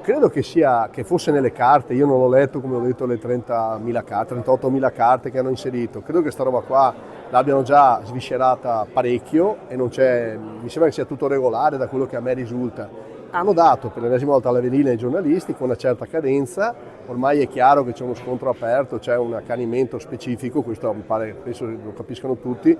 credo che fosse nelle carte, io non l'ho letto, come ho detto, le 30.000 carte, 38.000 carte che hanno inserito. Credo che sta roba qua l'abbiano già sviscerata parecchio e non c'è, mi sembra che sia tutto regolare da quello che a me risulta. Hanno dato per l'ennesima volta la velina ai giornalisti con una certa cadenza, ormai è chiaro che c'è uno scontro aperto, c'è un accanimento specifico, questo mi pare, penso lo capiscano tutti.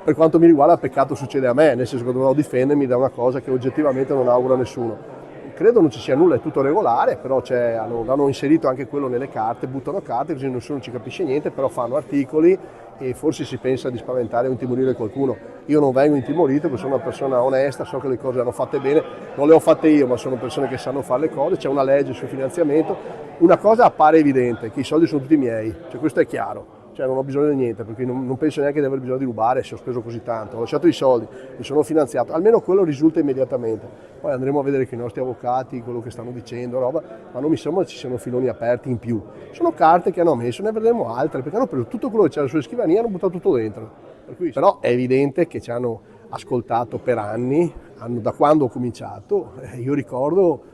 Per quanto mi riguarda, peccato succede a me, nel senso che dovrò difendermi da una cosa che oggettivamente non auguro a nessuno. Credo non ci sia nulla, è tutto regolare, però hanno inserito anche quello nelle carte, buttano carte così nessuno ci capisce niente, però fanno articoli e forse si pensa di spaventare o intimorire qualcuno. Io non vengo intimorito perché sono una persona onesta, so che le cose hanno fatte bene, non le ho fatte io, ma sono persone che sanno fare le cose, c'è una legge sul finanziamento. Una cosa appare evidente, che i soldi sono tutti miei, cioè questo è chiaro. Cioè non ho bisogno di niente, perché non penso neanche di aver bisogno di rubare se ho speso così tanto, ho lasciato i soldi, mi sono finanziato, almeno quello risulta immediatamente. Poi andremo a vedere con i nostri avvocati quello che stanno dicendo, roba, ma non mi sembra ci siano filoni aperti in più. Sono carte che hanno messo, ne vedremo altre, perché hanno preso tutto quello che c'era sulle scrivanie e hanno buttato tutto dentro. Però è evidente che ci hanno ascoltato per anni, da quando ho cominciato, io ricordo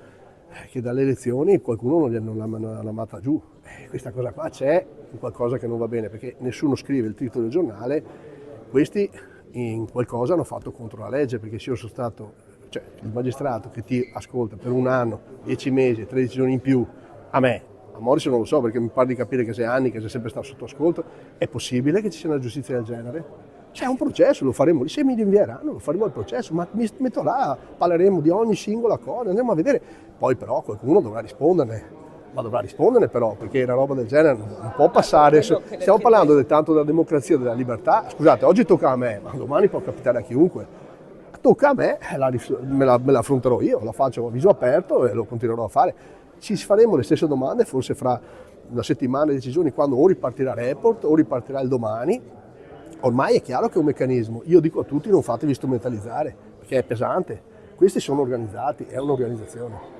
che dalle elezioni qualcuno non l'ha amata giù. Questa cosa qua c'è qualcosa che non va bene, perché nessuno scrive il titolo del giornale, questi in qualcosa hanno fatto contro la legge, perché se io sono stato, cioè il magistrato che ti ascolta per un anno, 10 mesi, 13 giorni in più, a Morris non lo so, perché mi pare di capire che 6 anni che sei sempre stato sotto ascolto, è possibile che ci sia una giustizia del genere? C'è un processo, lo faremo, se mi rinvieranno lo faremo al processo, ma mi metto là, parleremo di ogni singola cosa, andremo a vedere, poi però qualcuno dovrà risponderne. Ma dovrà risponderne però, perché una roba del genere non può passare. Stiamo parlando tanto della democrazia, della libertà. Scusate, oggi tocca a me, ma domani può capitare a chiunque. Tocca a me, me la affronterò io, la faccio a viso aperto e lo continuerò a fare. Ci faremo le stesse domande forse fra una settimana, 10 giorni, quando o ripartirà Report o ripartirà il domani. Ormai è chiaro che è un meccanismo. Io dico a tutti: non fatevi strumentalizzare, perché è pesante. Questi sono organizzati, è un'organizzazione.